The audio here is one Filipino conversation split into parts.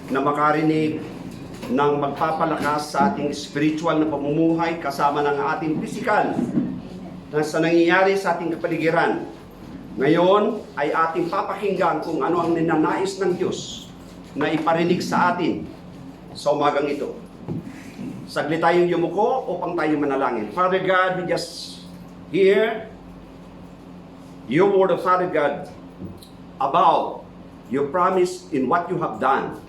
na makarinig ng magpapalakas sa ating spiritual na pamumuhay kasama ng ating physical na sa nangyayari sa ating kapaligiran. Ngayon ay ating papakinggan kung ano ang ninanais ng Diyos na iparinig sa atin sa umagang ito. Saglit tayong yumuko upang tayo manalangin. Father God, we just hear your word of Father God about your promise in what you have done.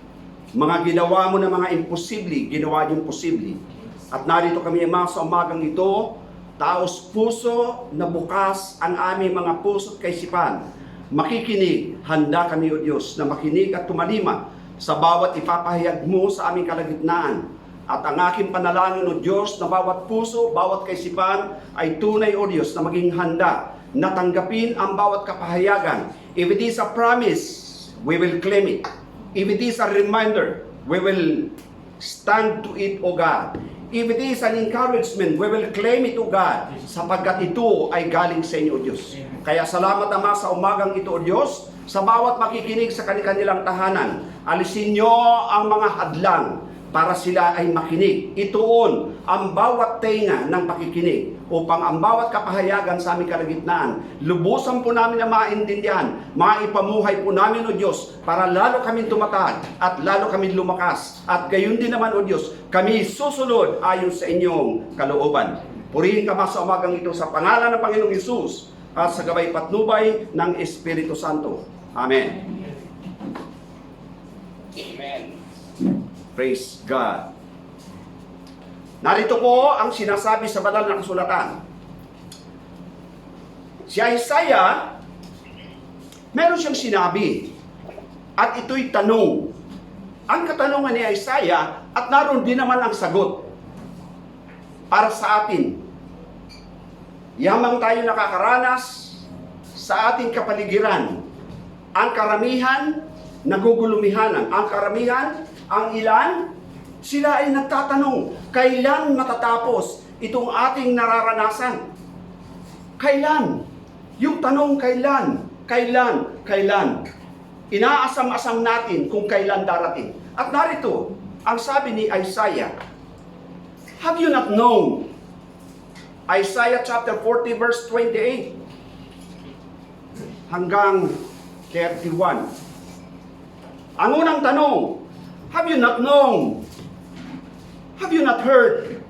Mga ginawa mo na mga imposible, ginawa yung posible. At narito kami, Ama, sa umagang ito, taos puso na bukas ang aming mga puso at kaisipan. Makikinig, handa kami, O Diyos, na makinig at tumalima sa bawat ipapahayag mo sa aming kalagitnaan. At ang aking panalangin, O Diyos, na bawat puso, bawat kaisipan ay tunay, O Diyos, na maging handa na tanggapin ang bawat kapahayagan. If it is a promise, we will claim it. If it is a reminder, we will stand to it, O God. If it is an encouragement, we will claim it, O God, sapagkat ito ay galing sa inyo, O Diyos. Kaya salamat, Ama, sa umagang ito, O Diyos, sa bawat makikinig sa kanilang tahanan. Alisin nyo ang mga hadlang para sila ay makinig. Ituon ang bawat tenga ng pakikinig upang ang bawat kapahayagan sa aming kalagitnaan, lubusan po namin na maintindihan, maipamuhay po namin, O Diyos, para lalo kami tumatag at lalo kami lumakas. At gayon din naman, O Diyos, kami susunod ayon sa inyong kalooban. Purihin ka, Ma, sa umagang ito sa pangalan ng Panginoong Hesus at sa gabay patnubay ng Espiritu Santo. Amen. Amen. Praise God. Narito po ang sinasabi sa banal na kasulatan. Si Isaiah, meron siyang sinabi, at ito'y tanong. Ang katanungan ni Isaiah, at naroon din naman ang sagot para sa atin. Yamang tayo nakakaranas sa ating kapaligiran. Ang karamihan, nagugulumihanan. Ang karamihan, ang ilan, sila ay nagtatanong, kailan matatapos itong ating nararanasan? Kailan? Yung tanong kailan? Kailan? Kailan? Inaasam-asam natin kung kailan darating. At narito, ang sabi ni Isaiah, have you not known? Isaiah chapter 40 verse 28 hanggang 31. Ang unang tanong, have you not known? Have you not heard?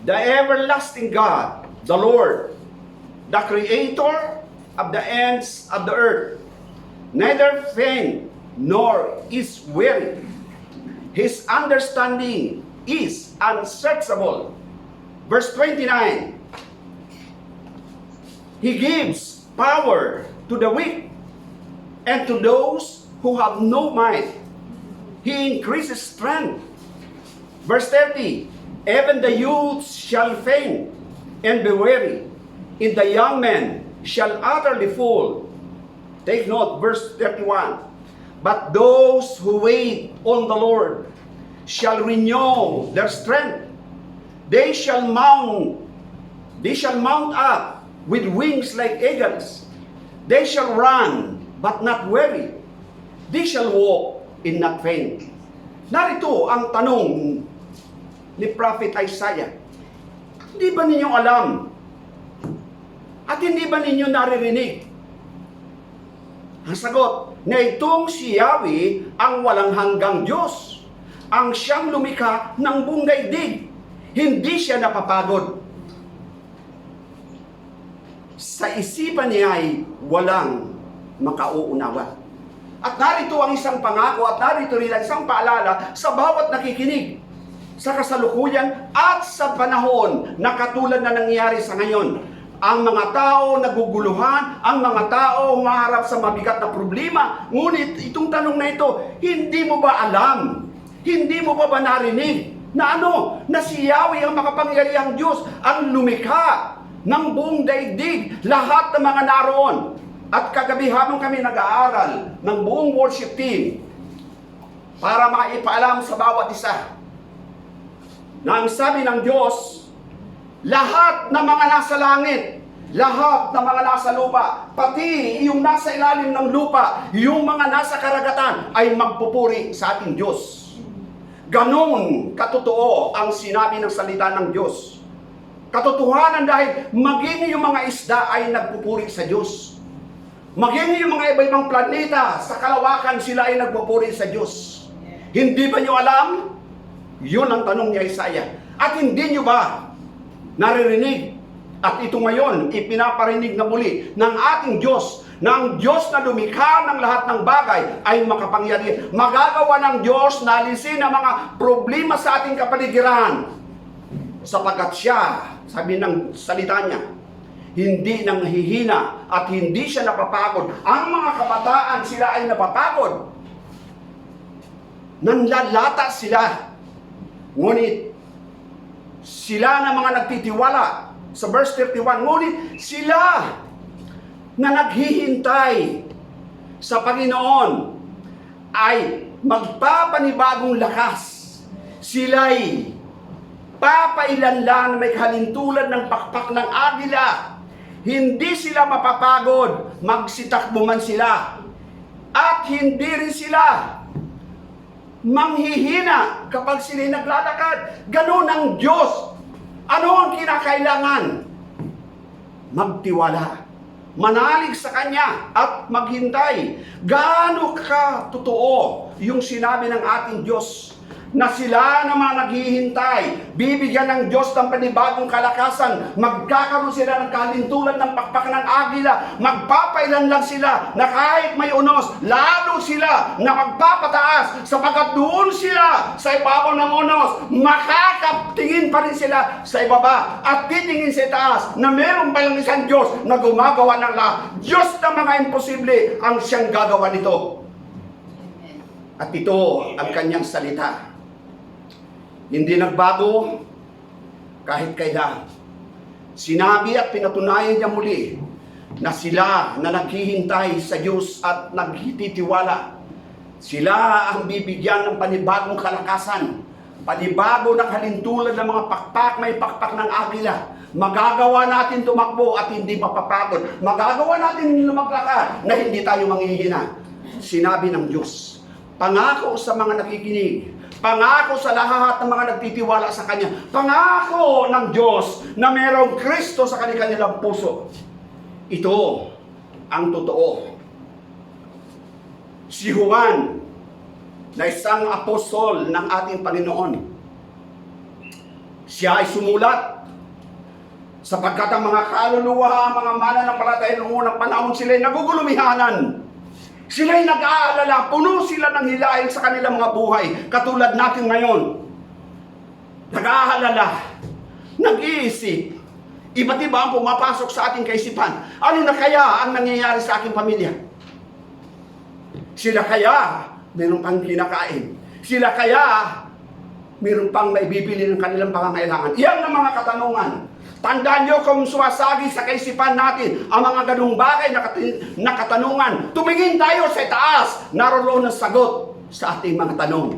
The everlasting God, the Lord, the Creator of the ends of the earth, neither faint nor is weary. His understanding is unsearchable. Verse 29, He gives power to the weak and to those who have no might. He increases strength. Verse 30, even the youths shall faint and be weary, and the young men shall utterly fall. Take note, verse 31, but those who wait on the Lord shall renew their strength. They shall mount up with wings like eagles. They shall run, but not weary. They shall walk and not faint. Narito ang tanong ni Prophet Isaiah. Hindi ba ninyo alam? At hindi ba ninyo naririnig? Ang sagot, na itong si Yahweh ang walang hanggang Diyos, ang siyang lumikha ng buong daigdig. Hindi siya napapagod. Sa isipan niya ay walang makauunawa. At narito ang isang pangako at narito rin ang isang paalala sa bawat nakikinig sa kasalukuyan at sa panahon na katulad na nangyayari sa ngayon. Ang mga tao naguguluhan, ang mga tao humaharap sa mabigat na problema. Ngunit itong tanong na ito, hindi mo ba alam? Hindi mo ba narinig na na si Yahweh ang makapangyarihang Diyos, ang lumikha ng buong daigdig, lahat ng mga naroon. At kagabi habang kami nag-aaral ng buong worship team para maipaalam sa bawat isa na ang sabi ng Diyos, lahat ng mga nasa langit, Lahat ng mga nasa lupa, pati yung nasa ilalim ng lupa, yung mga nasa karagatan, ay magpupuri sa ating Diyos. Ganon katotoo ang sinabi ng salita ng Diyos. Katotohanan dahil maging yung mga isda ay nagpupuri sa Diyos. Maging yung mga iba-ibang planeta sa kalawakan, sila ay nagpupuri sa Diyos. Hindi ba nyo alam? Yun ang tanong ni Isaiah. At hindi nyo ba naririnig? At ito ngayon, ipinaparinig na muli ng ating Diyos, na ang Diyos na lumikha ng lahat ng bagay ay makapangyarihan. Magagawa ng Diyos na alisin ang mga problema sa ating kapaligiran. Sapagkat siya, sabi ng salita niya, hindi nang hihina at hindi siya napapagod. Ang mga kabataan, sila ay napapagod. Nanlalata sila. Ngunit, sila na mga nagtitiwala. Sa verse 31, ngunit sila na naghihintay sa Panginoon ay magpapanibagong lakas. Sila'y papailanlan na may kahalintulad ng pakpak ng agila. Hindi sila mapapagod, magsitakbo man sila. At hindi rin sila manghihina kapag sila'y naglalakad. Ganun ang Diyos. Ano ang kinakailangan? Magtiwala. Manalig sa Kanya at maghintay. Gaano ka totoo yung sinabi ng ating Diyos na sila na mga naghihintay, bibigyan ng Diyos ng panibagong kalakasan, magkakaroon sila ng kalintulan ng pakpak ng agila, magpapailan lang sila na kahit may unos, lalo sila na magpapataas, sapagkat doon sila sa ibabaw ng unos, makakatingin pa rin sila sa ibaba at titingin sa taas na meron palang isang Diyos na gumagawa ng lahat. Diyos na mga imposible ang siyang gagawa nito. At ito ang kanyang salita. Hindi nagbago kahit kailan. Sinabi at pinatunayan niya muli na sila na naghihintay sa Diyos at nagtitiwala, sila ang bibigyan ng panibagong kalakasan, panibago na kalintulan ng mga pakpak, may pakpak ng agila. Magagawa natin tumakbo at hindi mapapagod. Magagawa natin lumaglakad na hindi tayo manghihina. Sinabi ng Diyos, pangako sa mga nakikinig, pangako sa lahat ng mga nagtitiwala sa Kanya, pangako ng Diyos na mayroong Kristo sa kanilang puso. Ito ang totoo. Si Juan, na isang apostol ng ating Panginoon, siya ay sumulat sapagkat ang mga kaluluwa, mga mananampalataya noong unang panahon, sila ay nagugulumihanan. Sila'y nag-aalala, puno sila ng hilahin sa kanilang mga buhay, katulad natin ngayon. Nag-aalala, nag-iisip, iba't iba ang pumapasok sa ating kaisipan. Ano na kaya ang nangyayari sa aking pamilya? Sila kaya meron pang kinakain? Sila kaya meron pang maibibili ng kanilang pangangailangan? Iyan ang mga katanungan. Tandaan nyo kung sumasagi sa kaisipan natin ang mga ganung bagay na katanungan. Tumingin tayo sa taas, naroon ang sagot sa ating mga tanong.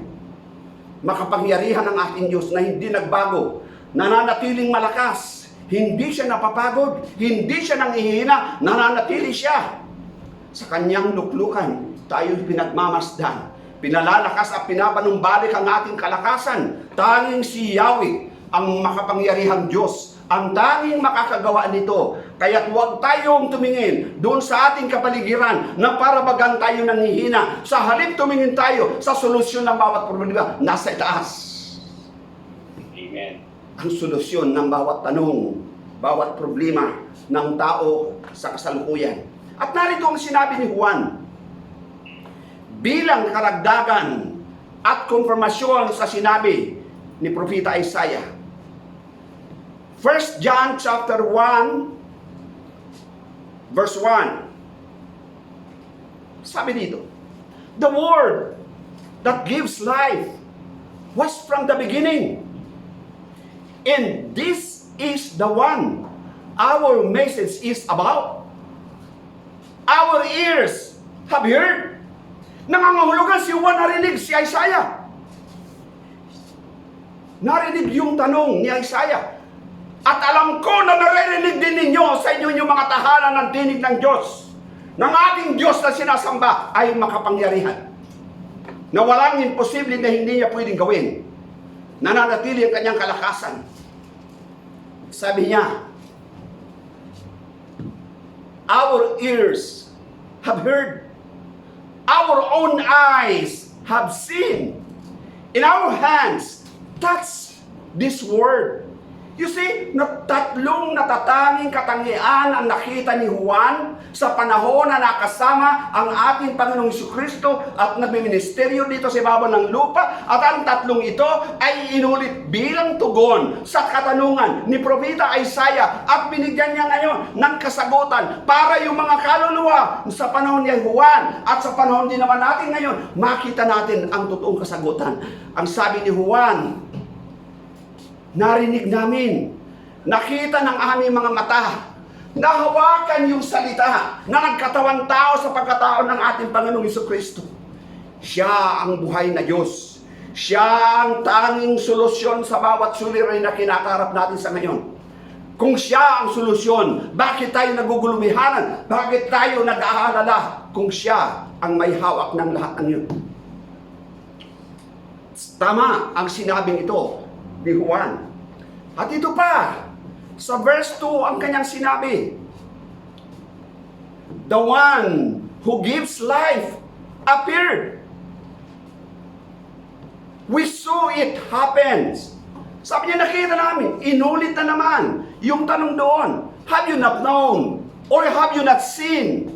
Makapangyarihan ng ating Diyos na hindi nagbago, nananatiling malakas, hindi siya napapagod, hindi siya nanghihina, nananatili siya. Sa kanyang luklukan, tayo pinagmamasdan, pinalalakas at pinapanumbalik ang ating kalakasan. Tanging si Yahweh, ang makapangyarihang Diyos, ang tanging makakagawa nito. Kaya't huwag tayong tumingin doon sa ating kapaligiran na para bagang tayo nanghihina. Sa halip tumingin tayo sa solusyon ng bawat problema, nasa itaas. Amen. Ang solusyon ng bawat tanong, bawat problema ng tao sa kasalukuyan. At narito ang sinabi ni Juan, bilang karagdagan at konfirmasyon sa sinabi ni Propeta Isaiah. 1 John chapter 1 verse 1. Sabi dito, the word that gives life was from the beginning. And this is the one our message is about. Our ears have heard. Nangangahulugan si Juan, narinig si Isaiah. Narinig yung tanong ni Isaiah. At alam ko na naririnig din ninyo sa inyo yung mga tahanan ng tinig ng Diyos. Ng ating Diyos na sinasamba ay makapangyarihan. Na walang imposible na hindi niya pwedeng gawin. Nananatili ang kanyang kalakasan. Sabi niya, our ears have heard, our own eyes have seen, in our hands touch this word. You see, tatlong natatanging katangian ang nakita ni Juan sa panahon na nakasama ang ating Panginoong Jesucristo at nagministeryo dito sa ibabaw ng lupa. At ang tatlong ito ay inulit bilang tugon sa katanungan ni Propeta Isaiah at binigyan niya ngayon ng kasagutan para yung mga kaluluwa sa panahon ni Juan at sa panahon din naman natin ngayon, makita natin ang totoong kasagutan. Ang sabi ni Juan, narinig namin, nakita ng aming mga mata, nahawakan yung salita na nagkatawang tao sa pagkatao ng ating Panginoong Jesucristo. Siya ang buhay na Diyos. Siya ang tanging solusyon sa bawat suliranin na kinakaharap natin sa ngayon. Kung siya ang solusyon, bakit tayo nagugulumihanan? Bakit tayo nag-aalala kung siya ang may hawak ng lahat ng yun? Tama ang sinabing ito ni Juan. At ito pa, sa verse 2 ang kanyang sinabi, the one who gives life appeared. We saw it happens. Sabi niya, nakita namin, inulit na naman yung tanong doon, have you not known? Or have you not seen?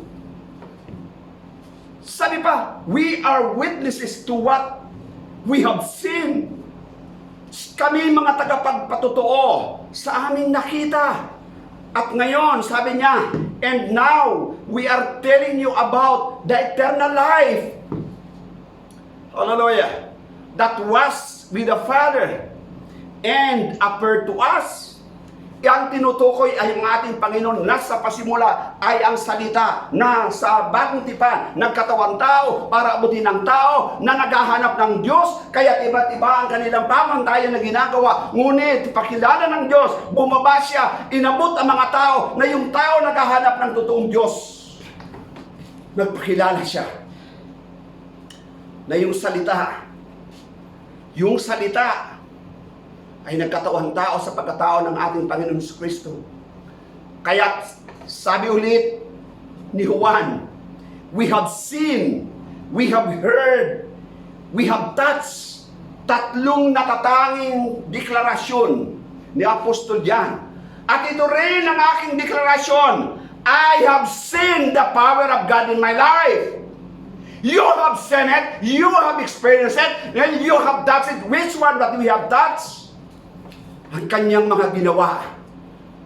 Sabi pa, we are witnesses to what we have seen. Kami mga tagapagpatotoo sa aming nakita. At ngayon, sabi niya, and now we are telling you about the eternal life. Hallelujah. That was with the Father and appeared to us. Ang tinutukoy ay ang ating Panginoon na sa pasimula ay ang salita na sa bagong tipan nagkatawang tao para abutin ng tao na naghahanap ng Diyos, kaya iba't iba ang kanilang pamantayan na ginagawa. Ngunit pakilala ng Diyos, bumaba siya, inabot ang mga tao na yung tao naghahanap ng totoong Diyos. Nagpakilala siya na yung salita ay nagkatawang tao sa pagkatao ng ating Panginoon Jesucristo. Kaya sabi ulit ni Juan, we have seen, we have heard, we have touched. Tatlong natatanging deklarasyon ni Apostol John. At ito rin ang aking deklarasyon, I have seen the power of God in my life. You have seen it, you have experienced it, and you have touched it. Which one that we have touched? Ang kanyang mga ginawa,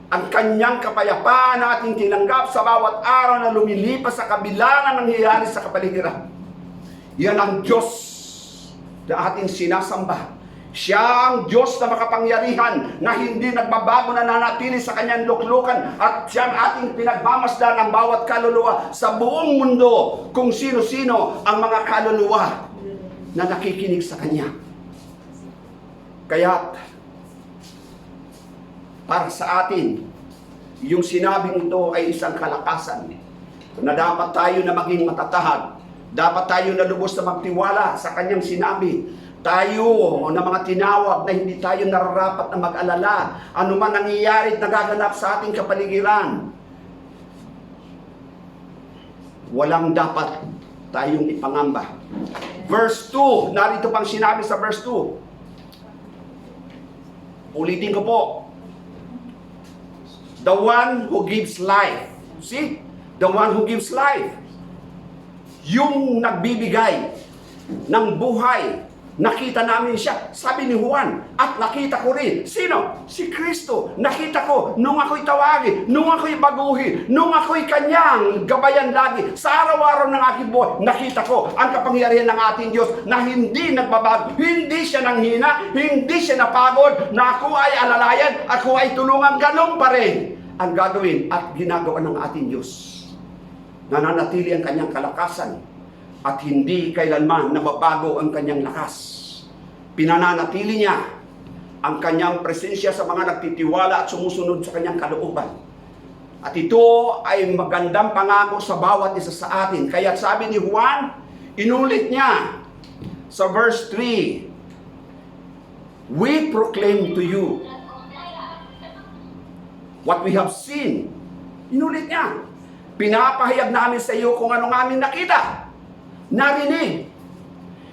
ang kanyang kapayapaan na ating tinanggap sa bawat araw na lumilipas sa kabila na nangyayari sa kapaligiran. Yan ang Diyos na ating sinasamba. Siya ang Diyos na makapangyarihan na hindi nagbabago, na nanatili sa kanyang luklukan, at siya ang ating pinagmamasdan ng bawat kaluluwa sa buong mundo, kung sino-sino ang mga kaluluwa na nakikinig sa kanya. Kaya para sa atin, yung sinabing ito ay isang kalakasan na dapat tayo na maging matatahag. Dapat tayo na lubos na magtiwala sa kanyang sinabi. Tayo na mga tinawag na hindi tayo nararapat na mag-alala ano man nangyayari at nagaganap sa ating kapaligiran. Walang dapat tayong ipangamba. Verse 2, narito pang sinabi sa verse 2. Ulitin ko po. The one who gives life. See? The one who gives life. Yung nagbibigay ng buhay. Nakita namin siya. Sabi ni Juan, at nakita ko rin. Sino? Si Kristo. Nakita ko nung ako'y tawagin, nung ako'y baguhin, nung ako'y kanyang gabayan lagi. Sa araw-araw ng aking buhay, nakita ko ang kapangyarihan ng ating Diyos na hindi nagbabago. Hindi siya nanghina, hindi siya napagod, na ako ay alalayan, ako ay tulungan. Ganun pa rin ang gagawin at ginagawa ng ating Diyos. Nananatili ang kanyang kalakasan at hindi kailanman nababago ang kanyang lakas. Pinananatili niya ang kanyang presensya sa mga nagtitiwala at sumusunod sa kanyang kalooban. At ito ay magandang pangako sa bawat isa sa atin. Kaya sabi ni Juan, inulit niya sa verse 3, we proclaim to you what we have seen. Inulit niya. Pinapahayag namin sa iyo kung anong aming nakita, narinig.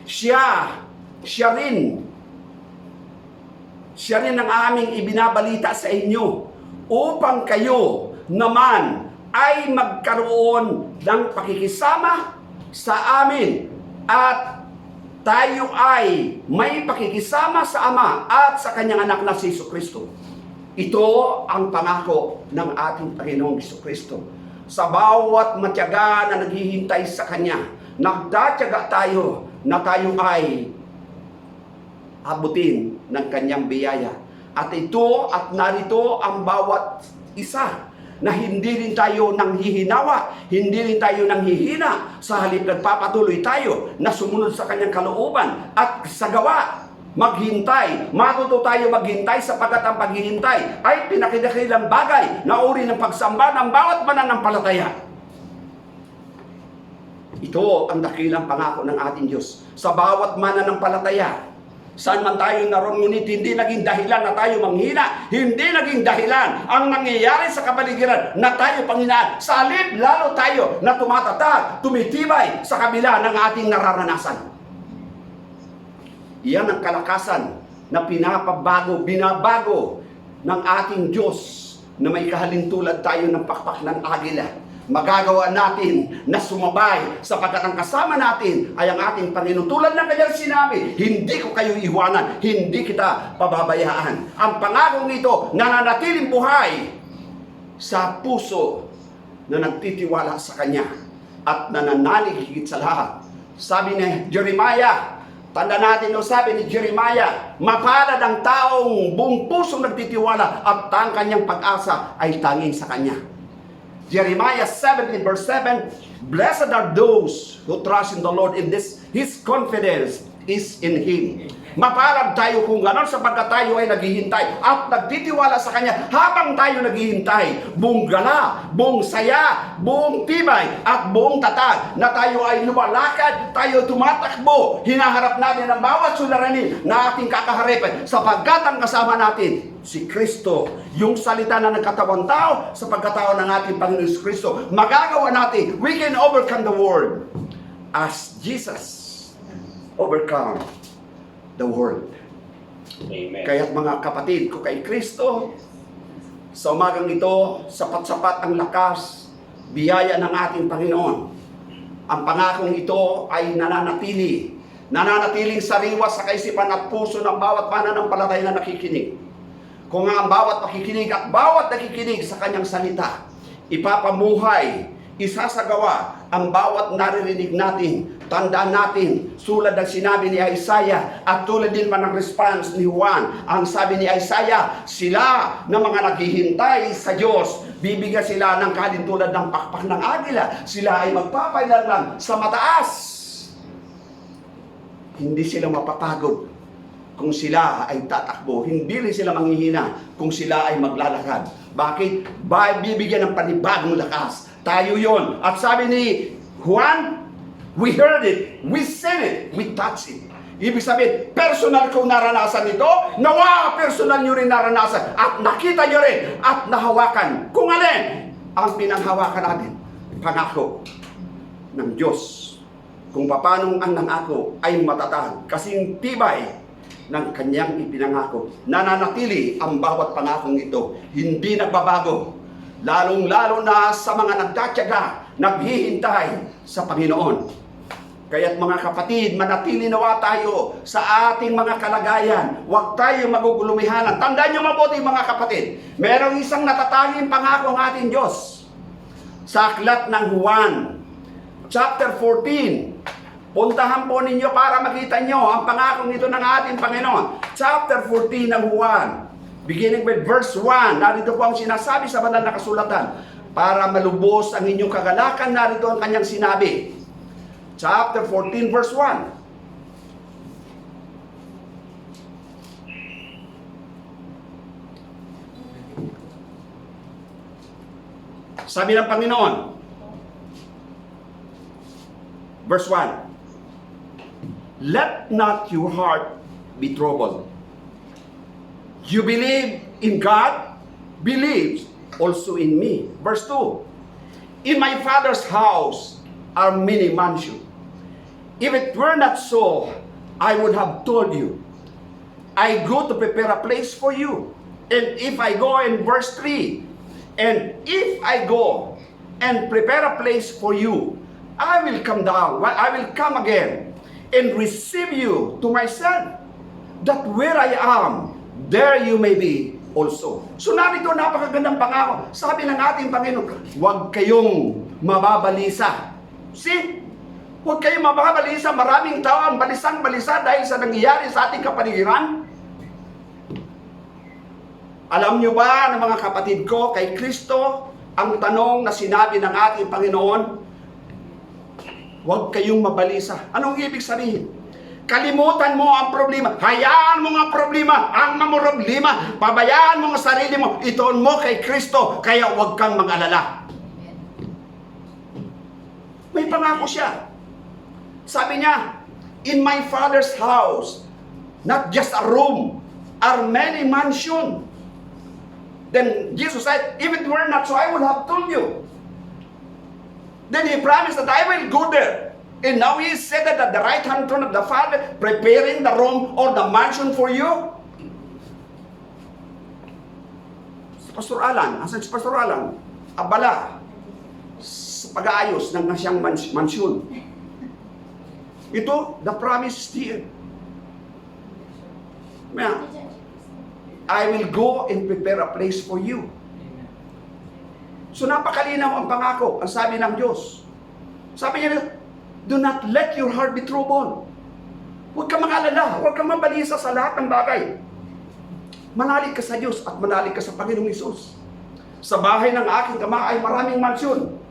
Siya rin ang aming ibinabalita sa inyo upang kayo naman ay magkaroon ng pakikisama sa amin at tayo ay may pakikisama sa Ama at sa kanyang anak na si Jesucristo. Ito ang pangako ng ating Panginoong Jesucristo. Sa bawat matyaga na naghihintay sa Kanya, nagtatyaga tayo na tayo ay abutin ng Kanyang biyaya. At ito at narito ang bawat isa na hindi rin tayo nanghihinawa, hindi rin tayo nanghihina, sa halip nagpapatuloy tayo na sumunod sa Kanyang kalooban at sa gawa. Maghintay, matuto tayo maghintay sapagkat ang paghihintay ay pinakidakilang bagay na uri ng pagsamba ng bawat mananampalataya. Ito ang dakilang pangako ng ating Diyos sa bawat mananampalataya. Saan man tayo naroon, ngunit hindi naging dahilan na tayo manghina, hindi naging dahilan ang nangyayari sa kapaligiran na tayo panghinaan. Sa halip, lalo tayo na tumatatag, tumitibay sa kabila ng ating nararanasan. Iyan ang kalakasan na binabago ng ating Diyos na may kahalintulad tayo ng pakpak ng agila. Magagawa natin na sumabay sapagkat ang kasama natin ay ang ating Panginoon. Tulad ng kanyang sinabi, hindi ko kayo iwanan, hindi kita pababayaan. Ang pangakong ito nananatiling buhay sa puso na nagtitiwala sa Kanya at nananalig higit sa lahat. Sabi ni Jeremiah, tanda natin o sabi ni Jeremiah, mapalad ang taong buong pusong nagtitiwala at ang kanyang pag-asa ay tanging sa Kanya. Jeremiah 17 verse 7, blessed are those who trust in the Lord, in this His confidence is in Him. Mapalad tayo kung gano'n sapagkat tayo ay naghihintay at nagtitiwala sa Kanya habang tayo naghihintay. Buong gala, buong saya, buong tibay at buong tatag na tayo ay lumalakad, tayo tumatakbo. Hinaharap natin ang bawat suliranin na ating kakaharapin sapagkat ang kasama natin si Kristo, yung salita na nagkatawang tao sa pagkatao ng ating Panginoon Kristo. Magagawa natin, we can overcome the world as Jesus overcome the world. Amen. Kaya't mga kapatid ko kay Kristo, sa umagang ito, sapat-sapat ang lakas, biyaya ng ating Panginoon. Ang pangakong ito ay nananatiling sariwa sa kaisipan at puso ng bawat mananampalataya na nakikinig. Kung ang bawat pakikinig at bawat nakikinig sa Kanyang salita, ipapamuhay, isasagawa ang bawat naririnig natin. Tandaan natin, tulad ng sinabi ni Isaiah at tulad din man ng response ni Juan, ang sabi ni Isaiah, sila na mga naghihintay sa Diyos, bibigyan sila ng kalintulad ng pakpak ng agila. Sila ay magpapailanlan sa mataas. Hindi sila mapapagod kung sila ay tatakbo. Hindi rin sila manghihina kung sila ay maglalakad. Bakit? Bibigyan ng panibagong lakas. Tayo yon. At sabi ni Juan, we heard it, we seen it, we touched it. Ibig sabihin, personal kong naranasan ito, nawa, personal nyo rin naranasan, at nakita nyo rin, at nahawakan. Kung alin ang pinanghawakan natin, pangako ng Diyos. Kung paanong ang nangako ay matatag, kasing tibay ng Kanyang ipinangako. Nananatili ang bawat pangakong ito, hindi nagbabago. Lalong-lalo na sa mga nagtatyaga, naghihintay sa Panginoon. Kaya't mga kapatid, manatili nawa tayo sa ating mga kalagayan. Huwag tayo magugulumihanan. Tandaan nyo mabuti mga kapatid, merong isang natatanging pangako ang ating Diyos. Sa aklat ng Juan, chapter 14, puntahan po ninyo para makita nyo ang pangako nito ng ating Panginoon. Chapter 14 ng Juan, beginning with verse 1, narito po ang sinasabi sa banal na kasulatan. Para malubos ang inyong kagalakan, narito ang kanyang sinabi. Chapter 14, verse 1. Sabi ng Panginoon, verse 1, let not your heart be troubled. You believe in God, believe also in me. Verse 2, in my Father's house are many mansions. If it were not so, I would have told you. I go to prepare a place for you. And if I go, in verse 3, and if I go and prepare a place for you, I will come down, I will come again, and receive you to myself, that where I am, there you may be also. So narito, napakagandang pangako. Sabi ng ating Panginoon, huwag kayong mababalisa. See? Huwag kayong mababalisa. Maraming tao ang balisang-balisa dahil sa nangyayari sa ating kapaligiran. Alam nyo ba, ng mga kapatid ko, kay Kristo, ang tanong na sinabi ng ating Panginoon, huwag kayong mabalisa. Anong ibig sabihin? Kalimutan mo ang problema. Hayaan mo ang problema, ang problema. Pabayaan mo ang sarili mo. Itoon mo kay Kristo, kaya huwag kang mag-alala. May pangako siya. Sabi niya, in my Father's house, not just a room, are many mansions. Then Jesus said, if it were not so, I would have told you. Then He promised that I will go there. And now He said that at the right hand throne of the Father, preparing the room or the mansion for you. Si Pastor Alan, asan si Pastor Alan? Abala sa pag-aayos ng nasiyang mansion. Ito, the promise is here. I will go and prepare a place for you. So napakalinaw ang pangako, ang sabi ng Diyos. Sabi niya, do not let your heart be troubled. Huwag kang mag-alala, huwag kang mabalisa sa lahat ng bagay. Manalig ka sa Diyos at manalig ka sa Panginoong Hesus. Sa bahay ng aking ama ay maraming mansyon.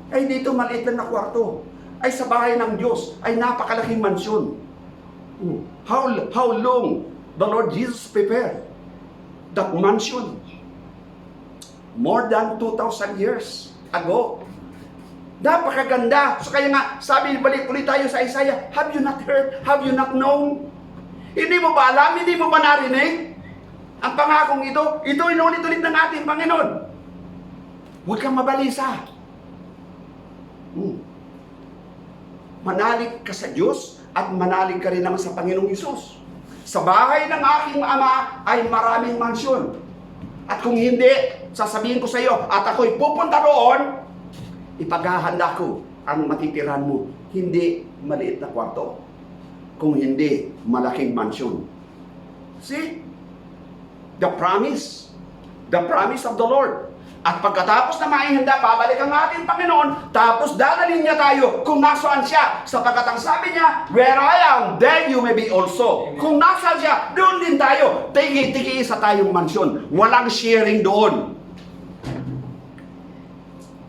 Ay dito maliit lang na kwarto. Ay sa bahay ng Diyos ay napakalaking mansyon. How long the Lord Jesus prepared that mansion? More than 2,000 years ago. Napakaganda. So kaya nga, sabi, balik ulit tayo sa Isaiah, have you not heard? Have you not known? Hindi mo ba alam? Hindi mo ba narinig? Ang pangakong ito, ito inulit-ulit ng ating Panginoon. Huwag kang mabalisa. Manalig ka sa Diyos at manalig ka rin naman sa Panginoong Hesus. Sa bahay ng aking ama ay maraming mansyon. At kung hindi, sasabihin ko sa iyo, at ako'y pupunta roon, ipaghahanda ko ang matitiran mo. Hindi maliit na kwarto. Kung hindi, malaking mansyon. See? The promise of the Lord. At pagkatapos na maihanda, babalik ang ating Panginoon, tapos dadalhin niya tayo kung nasaan siya. Sapagkat ang sabi niya, where I am, there you may be also. Amen. Kung nasaan siya, doon din tayo. Tigi-tigi sa tayong mansyon. Walang sharing doon.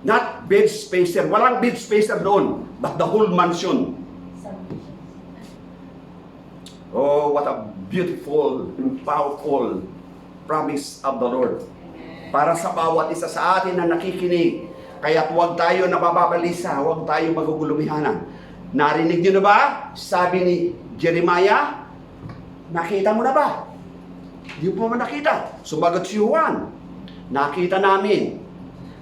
Not bed spacer. Walang bed spacer doon. But the whole mansion. Oh, what a beautiful and powerful promise of the Lord. Para sa bawat isa sa atin na nakikinig. Kaya't huwag tayo nababalisa, huwag tayo magugulumihanan. Narinig niyo na ba? Sabi ni Jeremiah, nakita mo na ba? Hindi mo man nakita. Sumagot si Juan, nakita namin.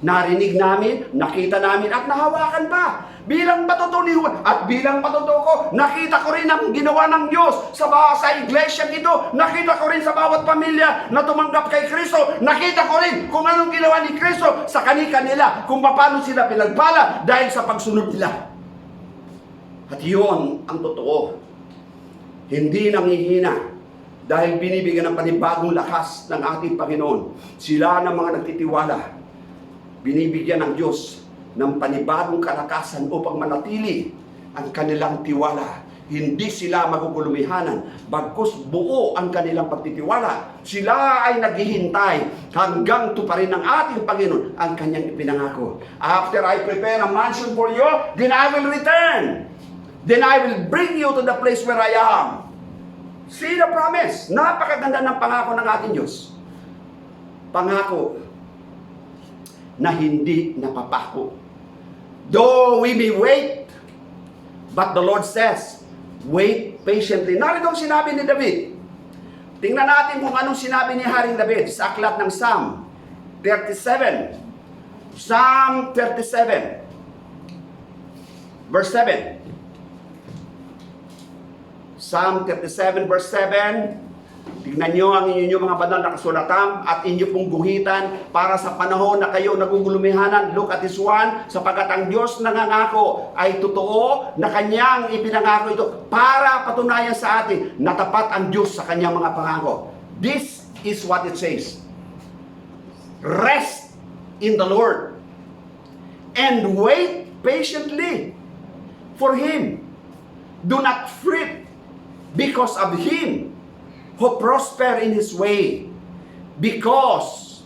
Narinig namin, nakita namin, at nahawakan pa. Bilang patuto ni Juan at bilang patuto ko, nakita ko rin ang ginawa ng Diyos sa iglesia ito. Nakita ko rin sa bawat pamilya na tumanggap kay Kristo. Nakita ko rin kung anong ginawa ni Kristo sa kanila, kung paano sila pinagpala dahil sa pagsunod nila. At yun ang totoo. Hindi nanghihina dahil binibigyan ng panibagong lakas ng ating Panginoon. Sila ng mga nagtitiwala, binibigyan ng Diyos ng panibagong kalakasan upang manatili ang kanilang tiwala. Hindi sila magugulumihanan, bagkus buo ang kanilang pagtitiwala. Sila ay naghihintay hanggang tuparin ng ating Panginoon ang kanyang ipinangako. After I prepare a mansion for you, then I will return. Then I will bring you to the place where I am. See the promise. Napakaganda ng pangako ng ating Diyos. Pangako na hindi napapako. Though we may wait, but the Lord says, wait patiently. Narito ang sinabi ni David. Tingnan natin kung anong sinabi ni Haring David sa aklat ng Psalm 37. Psalm 37, verse 7. Psalm 37, verse 7. Tingnan nyo ang inyong mga banal na kasulatan at inyo pong guhitan para sa panahon na kayo nagugulumihanan. Look at this one, sapagkat ang Diyos nangangako ay totoo na Kanyang ipinangako ito para patunayan sa atin na tapat ang Diyos sa Kanyang mga pangako. This is what it says. Rest in the Lord and wait patiently for Him. Do not fret because of him who prosper in his way, because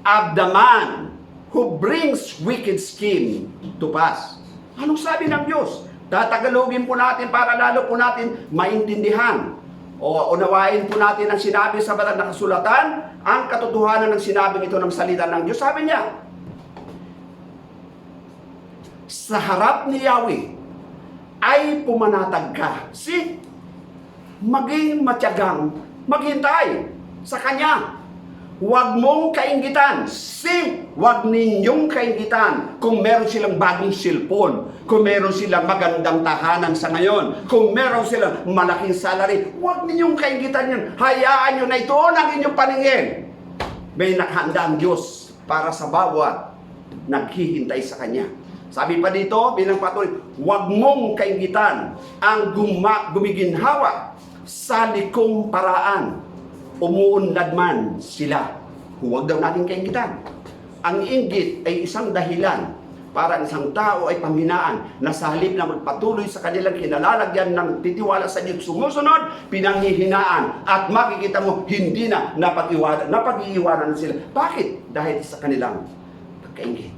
of the man who brings wicked scheme to pass. Anong sabi ng Diyos? Tatagalogin po natin para lalo po natin maintindihan o unawain po natin ang sinabi sa banal na kasulatan, ang katotohanan ng sinabing ito ng salita ng Diyos. Sabi niya, sa harap ni Yahweh ay pumanatag ka. Maging matyagang maghintay sa Kanya. Huwag mong kainggitan. Huwag ninyong kainggitan kung meron silang bagong cellphone, kung meron silang magandang tahanan sa ngayon, kung meron silang malaking salary. Huwag ninyong kainggitan yun. Hayaan nyo na ito ang inyong paningin. May nakahanda ang Diyos para sa bawat naghihintay sa Kanya. Sabi pa dito, bilang patuloy, huwag mong kainggitan ang gumiginhawa sa likong paraan. Umuunlad man sila. Huwag daw natin kainggitan. Ang inggit ay isang dahilan para ang isang tao ay panghinaan na sa halip na magpatuloy sa kanilang kinalalagyan ng titiwala sa Diyos sumusunod, pinanghihinaan at makikita mo hindi na napag-iiwanan sila. Bakit? Dahil sa kanilang pagkainggit.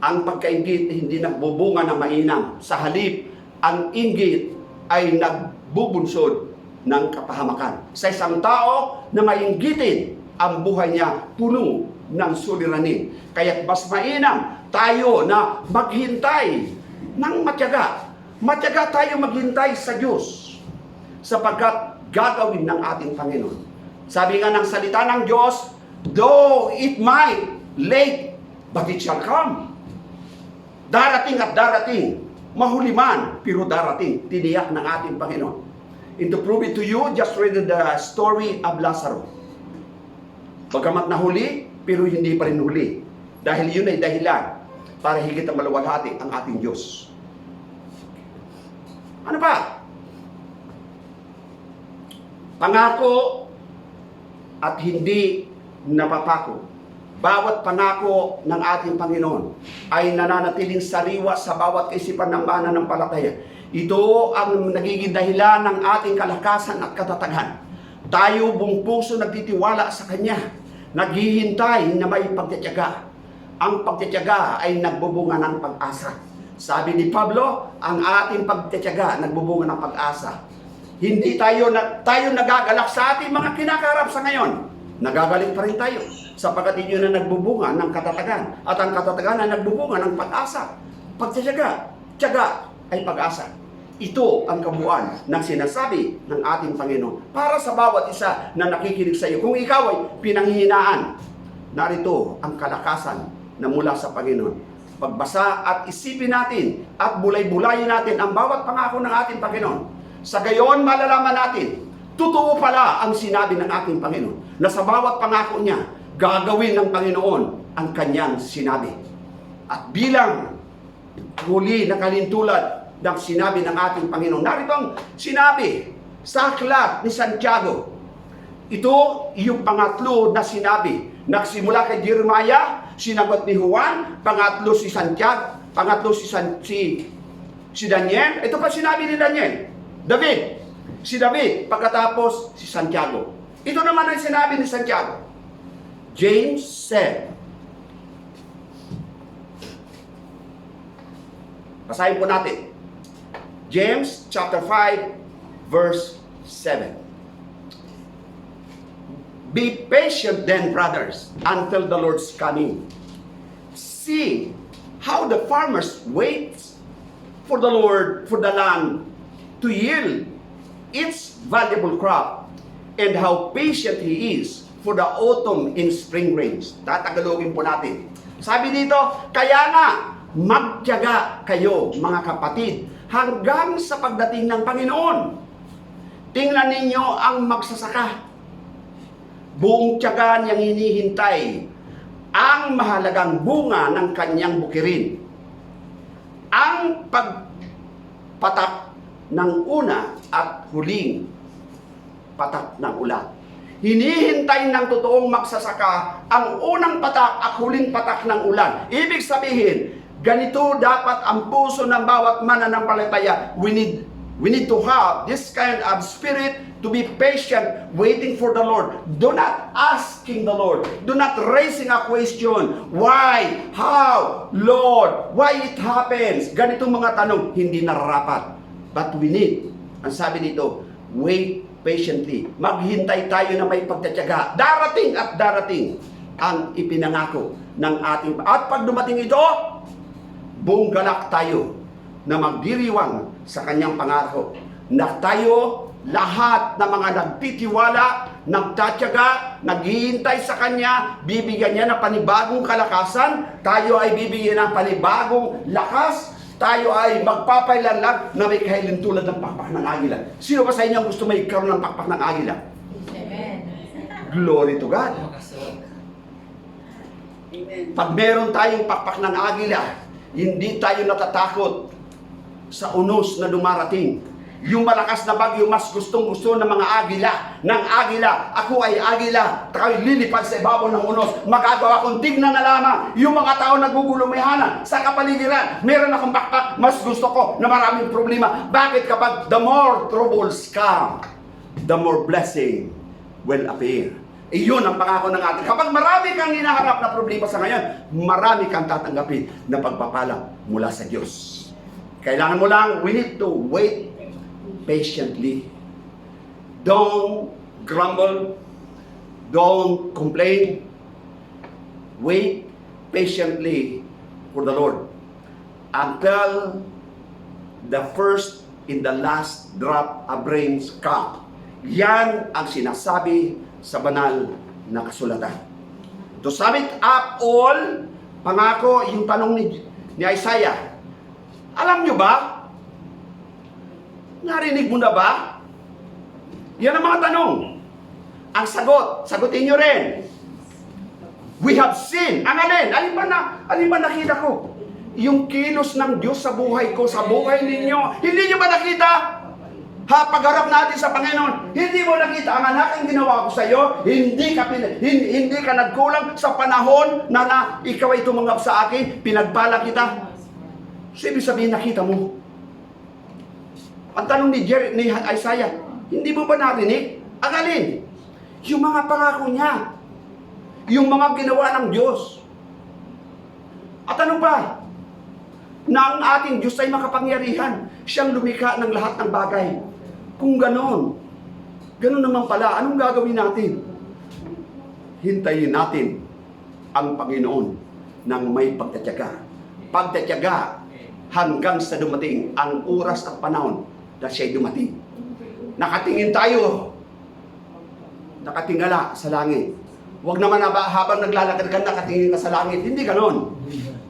Ang pagkainggit hindi nagbubunga ng mainam. Sa halip, ang inggit ay nagbubunsod ng kapahamakan. Sa isang tao na mainggitin, ang buhay niya puno ng suliranin. Kaya mas mainam tayo na maghintay ng matyaga. Matyaga tayo maghintay sa Diyos sapagkat gagawin ng ating Panginoon. Sabi nga ng salita ng Diyos, though it might late, but it shall come. Darating at darating, mahuli man, pero darating, tiniyak ng ating Panginoon. And to prove it to you, just read the story of Lazarus. Bagamat nahuli, pero hindi pa rin huli. Dahil yun ay dahilan para higit ang maluwalhati ang ating Diyos. Ano pa? Pangako at hindi napapako. Bawat pangako ng ating Panginoon ay nananatiling sariwa sa bawat kaisipan ng mananampalataya. Ito ang nagiging dahilan ng ating kalakasan at katatagan. Tayo buong puso nagtitiwala sa Kanya, naghihintay na may pagtitiyaga. Ang pagtitiyaga ay nagbubunga ng pag-asa. Sabi ni Pablo, ang ating pagtitiyaga nagbubunga ng pag-asa. Hindi tayo nagagalak sa ating mga kinakaharap sa ngayon. Nagagaling pa rin tayo sapagkat inyo na nagbubunga ng katatagan at ang katatagan ay nagbubunga ng pag-asa. Pagtitiyaga, tiyaga ay pag-asa. Ito ang kabuuan ng sinasabi ng ating Panginoon para sa bawat isa na nakikinig sa iyo. Kung ikaw ay pinanghihinaan, narito ang kalakasan na mula sa Panginoon. Pagbasa at isipin natin at bulay-bulayin natin ang bawat pangako ng ating Panginoon. Sa gayon, malalaman natin, totoo pala ang sinabi ng ating Panginoon na sa bawat pangako niya, gagawin ng Panginoon ang kanyang sinabi. At bilang huli na kalintulad ng sinabi ng ating Panginoon, narito ang sinabi sa aklat ni Santiago. Ito yung pangatlo na sinabi. Nagsimula kay Jeremiah, sinagot ni Juan, pangatlo si Santiago, pangatlo si Daniel. Ito pa sinabi ni Daniel. Si David, pagkatapos si Santiago. Ito naman ang sinabi ni Santiago. James said, basahin po natin. James chapter 5 verse 7. Be patient then, brothers, until the Lord's coming. see how the farmers wait for the Lord, for the land to yield its valuable crop, and how patient He is for the autumn and spring rains. Tatagalogin po natin. Sabi dito, kaya nga, magtiyaga kayo mga kapatid hanggang sa pagdating ng Panginoon. Tingnan ninyo ang magsasaka. Buong tiyaga niyang hinihintay ang mahalagang bunga ng kanyang bukirin. Ang pagpatak ng una at huling patak ng ulan. Hinihintay ng totoong magsasaka ang unang patak at huling patak ng ulan. Ibig sabihin, ganito dapat ang puso ng bawat mananampalataya. We need to have this kind of spirit to be patient, waiting for the Lord. Do not asking the Lord. Do not raising a question. Why? How? Lord? Why it happens? Ganitong mga tanong, hindi nararapat. But we need, ang sabi dito, wait patiently. Maghintay tayo na may pagtatyaga. Darating at darating ang ipinangako ng ating... At pag dumating ito, buong galak tayo na magdiriwang sa kanyang pangako. Na tayo, lahat ng mga nagtitiwala, nagtatyaga, naghihintay sa kanya, bibigyan niya ng panibagong kalakasan, tayo ay bibigyan ng panibagong lakas, tayo ay magpapailanlag na may kahiling tulad ng pakpak ng agila. Sino ba sa inyo ang gusto may karoon ng pakpak ng agila? Amen. Glory to God. Pag meron tayong pakpak ng agila, hindi tayo natatakot sa unos na dumarating. Yung malakas na bagyo, mas gustong-gusto ng mga agila. Ng agila, ako ay agila. Tako'y lilipad sa ibabaw ng unos. Magagawa kong tignan na lamang. Yung mga tao nagugulumihanan sa kapaligiran. Meron akong pakpak, mas gusto ko na maraming problema. Bakit kapag the more troubles come, the more blessing will appear. Iyon ang pangako ng atin. Kapag marami kang hinaharap na problema sa ngayon, marami kang tatanggapin na pagpapala mula sa Diyos. Kailangan mo lang, we need to wait patiently. Don't grumble. Don't complain. Wait patiently for the Lord until the first and the last drop of rains come. Yan ang sinasabi sa banal na kasulatan. To sum it up all, pangako yung tanong ni Isaiah. Alam nyo ba? Narinig mo na ba? Yan ang mga tanong. Ang sagot, sagutin nyo rin. We have seen. Ang alin ba nakita ko? Yung kilos ng Diyos sa buhay ko, sa buhay ninyo. Hindi nyo ba nakita? Pagharap natin sa Panginoon, hindi mo nakita ang anak ang ginawa ko sa iyo, hindi ka nagkulang sa panahon na ikaw ay tumanggap sa akin, pinagpala kita. So, ibig sabihin, nakita mo. Ang tanong ni Isaiah, hindi mo ba narinig? Ang alin? Yung mga pangako niya. Yung mga ginawa ng Diyos. At ano ba? Na ang ating Diyos ay makapangyarihan. Siyang lumikha ng lahat ng bagay. Kung ganon naman pala, anong gagawin natin? Hintayin natin ang Panginoon ng may pagtatyaga. Pagtatyaga hanggang sa dumating ang oras at panahon na siya'y dumating. Nakatingin tayo, nakatingala sa langit. Huwag naman habang naglalakad ka, nakatingin ka sa langit. Hindi ganon.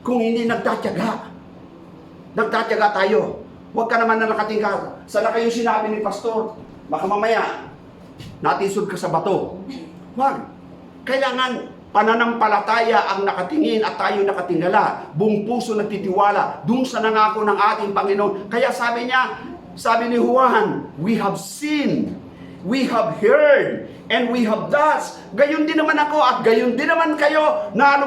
Kung hindi nagtatyaga tayo. Huwag ka naman na nakatingin ka. Sana kayo sinabi ni Pastor, baka mamaya, natisod ka sa bato. Huwag. Kailangan pananampalataya ang nakatingin at tayo nakatingala. Buong puso nagtitiwala dun sa nangako ng ating Panginoon. Kaya sabi ni Juan, we have seen, we have heard, and we have thus. Gayon din naman ako at gayon din naman kayo na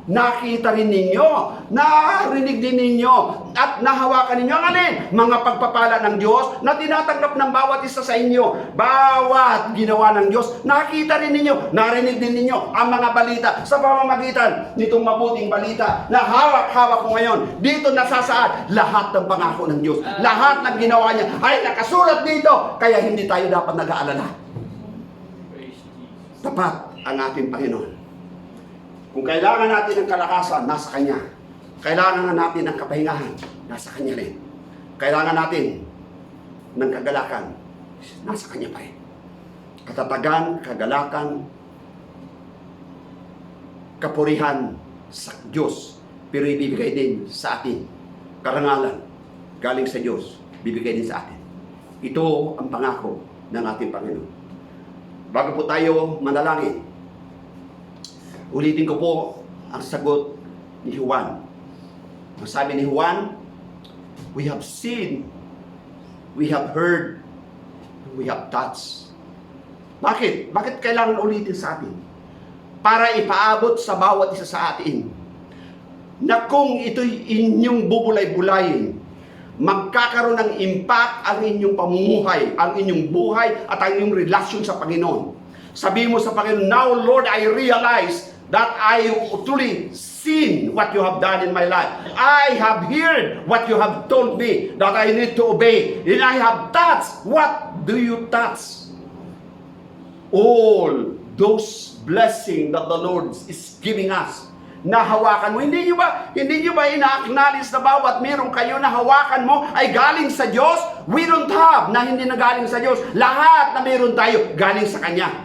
nakita rin ninyo, narinig din ninyo, at nahawakan ninyo ang alin? Mga pagpapala ng Diyos na tinatanggap ng bawat isa sa inyo. Bawat ginawa ng Diyos, nakita rin ninyo, narinig din ninyo ang mga balita sa pamamagitan nitong mabuting balita na hawak-hawak ko ngayon. Dito nasasaad lahat ng pangako ng Diyos. Lahat ng ginawa niya ay nakasulat dito, kaya hindi tayo dapat nag-aalala. Tapat ang ating Panginoon. Kung kailangan natin ng kalakasan, nasa Kanya. Kailangan natin ng kapahingahan. Nasa Kanya rin. Kailangan natin ng kagalakan. Nasa Kanya pa rin. Katatagan, kagalakan, kapurihan sa Diyos. Pero ibibigay din sa atin. Karangalan, galing sa Diyos, bibigay din sa atin. Ito ang pangako ng ating Panginoon. Bago po tayo manalangin, ulitin ko po ang sagot ni Juan. Ang sabi ni Juan, we have seen, we have heard, we have touched. Bakit? Bakit kailangan ulitin sa atin? Para ipaabot sa bawat isa sa atin na kung ito'y inyong bubulay-bulayin, magkakaroon ng impact ang inyong pamumuhay, ang inyong buhay at ang inyong relasyon sa Panginoon. Sabihin mo sa Panginoon, now Lord, I realize that I truly seen what you have done in my life. I have heard what you have told me that I need to obey. And I have touched. What do you touch? All those blessings that the Lord is giving us. Nahawakan mo. Hindi nyo ba ina-acknowledge na bawat meron kayo na hawakan mo ay galing sa Diyos? We don't have na hindi na galing sa Diyos. Lahat na meron tayo galing sa Kanya.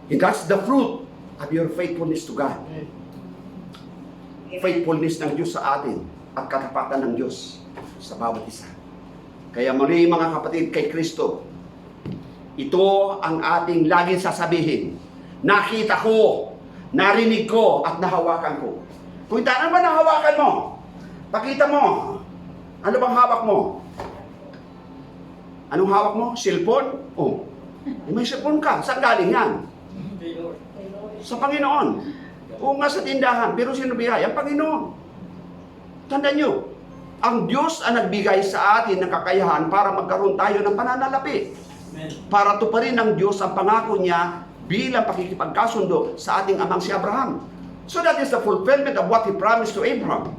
And that's the fruit of your faithfulness to God. Faithfulness ng Diyos sa atin at katapatan ng Diyos sa bawat isa. Kaya muli mga kapatid kay Kristo, ito ang ating laging sasabihin. Nakita ko, narinig ko, at nahawakan ko. Kung ano ba nahawakan mo? Pakita mo. Ano bang hawak mo? Anong hawak mo? Cellphone? Oh. May cellphone ka. Saan galing yan? Sa Panginoon. O nga sa tindahan. Pero sino bigay? Ang Panginoon. Tandaan nyo, ang Diyos ang nagbigay sa atin ng kakayahan para magkaroon tayo ng pananalapi. Para tuparin ng Diyos ang pangako niya bilang pakikipagkasundo sa ating amang si Abraham. So that is the fulfillment of what He promised to Abraham.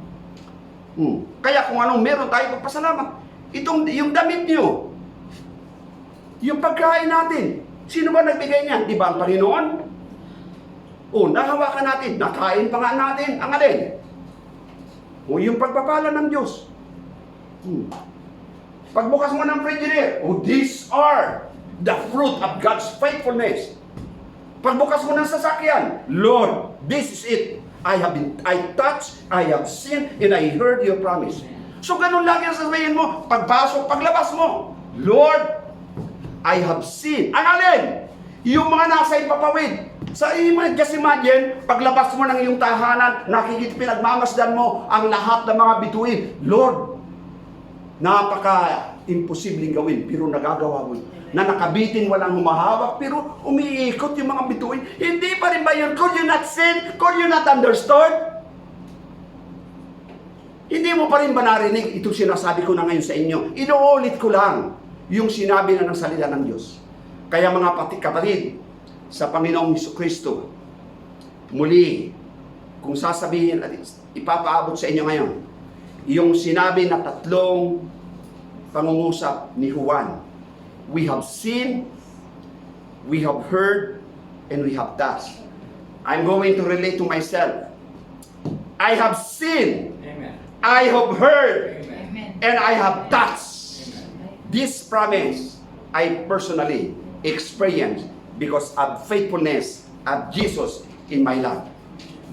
Kaya kung anong meron tayo pagpasalamat, yung damit niyo, yung pagkain natin, sino ba nagbigay niyan? Di ba ang Panginoon? Nahawakan natin, nakain pa nga natin, ang alin? Yung pagpapala ng Diyos. Pagbukas mo ng frigidaire, these are the fruit of God's faithfulness. Pagbukas mo ng sasakyan, Lord, this is it. I touched, I have seen, and I heard your promise. So ganun lagi ang sasabihin mo, pagpasok, paglabas mo, Lord, I have seen. Ang alin? Yung mga nasa ipapawid. Just imagine, paglabas mo ng iyong tahanan, pinagmamasdan mo ang lahat ng mga bituin. Lord, napaka-imposibleng gawin, pero nagagawa mo. Na nakabitin, walang humahawak, pero umiikot yung mga bituin. Hindi pa rin ba yun? Could you not sin? Could you not understood? Hindi mo pa rin ba narinig? Ito sinasabi ko na ngayon sa inyo. Inuulit ko lang yung sinabi na ng salita ng Diyos. Kaya mga kapatid, sa Panginoong Jesucristo, muli, kung sasabihin at ipapaabot sa inyo ngayon, yung sinabi na tatlong pangungusap ni Juan, we have seen, we have heard, and we have touched. I'm going to relate to myself. I have seen, amen. I have heard, amen. And I have touched. Amen. This promise I personally experienced because of faithfulness of Jesus in my life.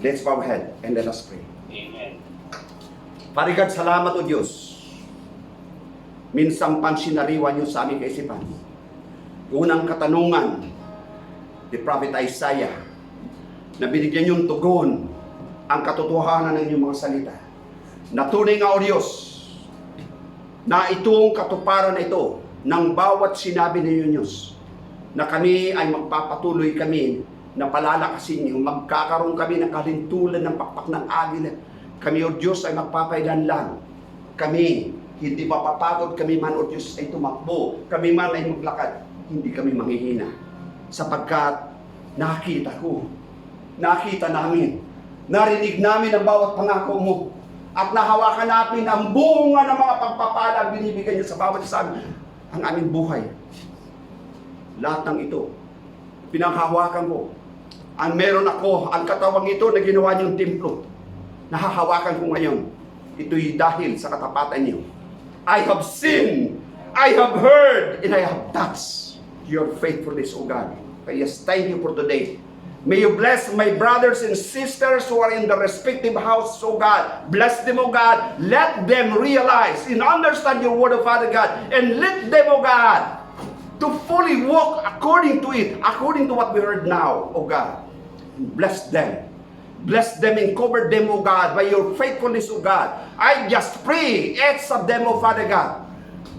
Let's bow our head and let us pray. Amen. Father God, salamat o Diyos. Minsang pansinariwan niyo sa aming kaisipan. Unang katanungan, the Prophet Isaiah, na binigyan niyong tugon ang katotohanan ng inyong mga salita. Na tunay nga o Diyos, na itong katuparan na ito ng bawat sinabi ninyo Diyos, na kami ay magpapatuloy kami na palalakasin niyo, magkakaroon kami ng kalintulan ng pakpak ng agila. Kami o Diyos ay magpapailanlan. Kami hindi mapapagod, kami man o Diyos ay tumakbo, kami man ay maglakad, hindi kami manghihina. Sapagkat nakita namin, narinig namin ang bawat pangako mo, at nahawakan namin ang bunga ng mga pagpapalang binibigay niyo sa bawat isa ang aming buhay. Lahat ng ito, pinanghawakan ko. Ang meron ako, ang katawang ito na ginawa niyong templo. nahahawakan ko ngayon. Ito'y dahil sa katapatan niyo. I have seen, I have heard, and I have touched your faithfulness, O God. Yes, thank you for today. May you bless my brothers and sisters who are in the respective house, O God. Bless them, O God. Let them realize and understand your word, O Father God. And let them, O God, to fully walk according to it, according to what we heard now, O God. Bless them. Bless them and cover them, O God, by your faithfulness, O God. I just pray, each of them, O Father God,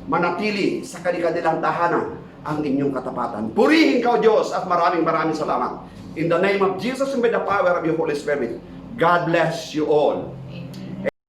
manatili sa kanilang tahanan ang inyong katapatan. Purihin ka, O Diyos, at maraming salamat. In the name of Jesus and by the power of your Holy Spirit, God bless you all.